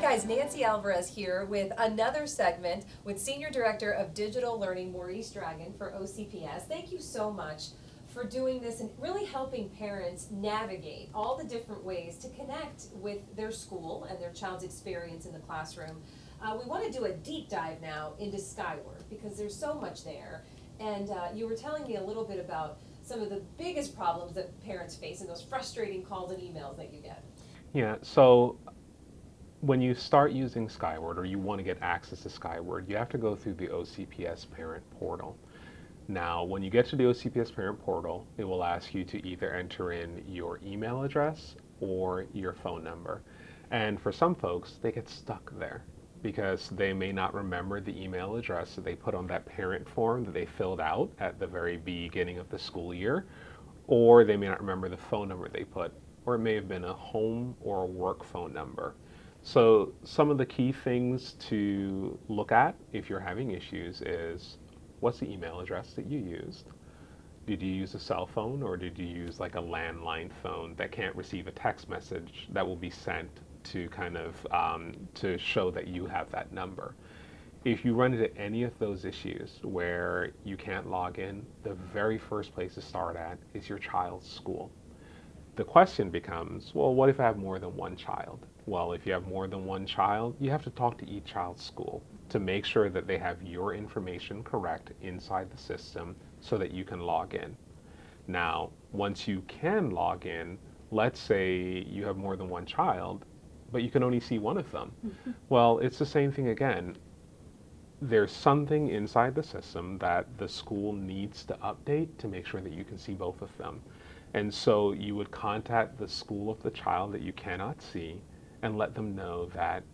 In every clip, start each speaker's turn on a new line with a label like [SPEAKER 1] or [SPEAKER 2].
[SPEAKER 1] guys, Nancy Alvarez here with another segment with Senior Director of Digital Learning, Maurice Dragon for OCPS. Thank you so much for doing this and really helping parents navigate all the different ways to connect with their school and their child's experience in the classroom. We want to do a deep dive now into Skyward because there's so much there. And you were telling me a little bit about some of the biggest problems that parents face and those frustrating calls and emails that you get.
[SPEAKER 2] Yeah, so when you start using Skyward or you want to get access to Skyward, you have to go through the OCPS parent portal. Now, when you get to the OCPS parent portal, it will ask you to either enter in your email address or your phone number. And for some folks, they get stuck there because they may not remember the email address that they put on that parent form that they filled out at the very beginning of the school year, or they may not remember the phone number they put, or it may have been a home or a work phone number. So some of the key things to look at if you're having issues is, what's the email address that you used? Did you use a cell phone or did you use like a landline phone that can't receive a text message that will be sent to kind of to show that you have that number? If you run into any of those issues where you can't log in, the very first place to start at is your child's school. The question becomes, well, what if I have more than one child? Well, if you have more than one child, you have to talk to each child's school to make sure that they have your information correct inside the system so that you can log in. Now, once you can log in, let's say you have more than one child, but you can only see one of them. Well, it's the same thing again. There's something inside the system that the school needs to update to make sure that you can see both of them. And so you would contact the school of the child that you cannot see and let them know that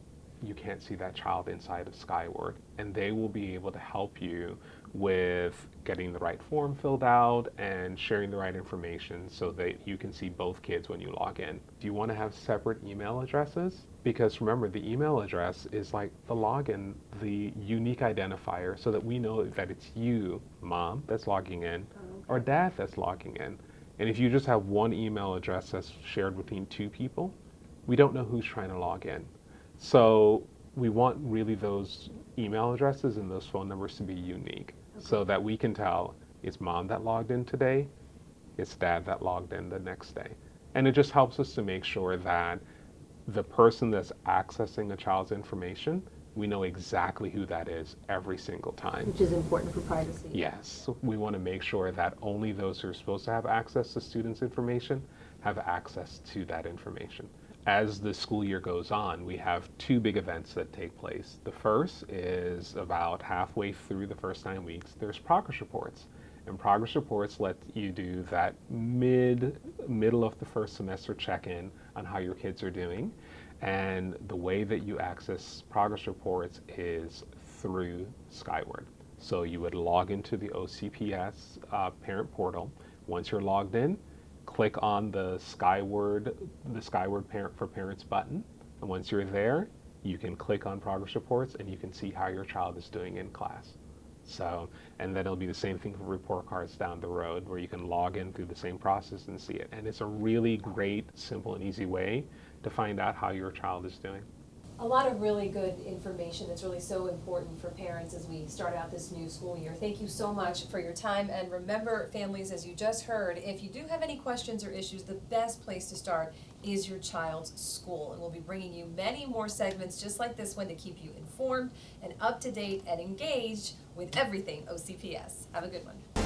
[SPEAKER 2] you can't see that child inside of Skyward. And they will be able to help you with getting the right form filled out and sharing the right information so that you can see both kids when you log in. Do you want to have separate email addresses? Because remember, the email address is like the login, the unique identifier, so that we know that it's you, mom, that's logging in, or dad that's logging in. And if you just have one email address that's shared between two people, we don't know who's trying to log in. So we want really those email addresses and those phone numbers to be unique so that we can tell it's mom that logged in today, it's dad that logged in the next day. And it just helps us to make sure that the person that's accessing a child's information, we know exactly who that is every single time.
[SPEAKER 1] Which is important for privacy.
[SPEAKER 2] Yes, we want to make sure that only those who are supposed to have access to students' information have access to that information. As the school year goes on, we have two big events that take place. The first is about halfway through the first 9 weeks, there's progress reports. And progress reports let you do that middle of the first semester check-in on how your kids are doing. And the way that you access progress reports is through Skyward. So you would log into the OCPS parent portal. Once you're logged in, click on the Skyward Parent for Parents button. And once you're there, you can click on progress reports and you can see how your child is doing in class. So, and then it'll be the same thing for report cards down the road where you can log in through the same process and see it. And it's a really great, simple and easy way to find out how your child is doing.
[SPEAKER 1] A lot of really good information that's really so important for parents as we start out this new school year. Thank you so much for your time. And remember, families, as you just heard, if you do have any questions or issues, the best place to start is your child's school. And we'll be bringing you many more segments just like this one to keep you informed and up to date and engaged with everything OCPS. Have a good one.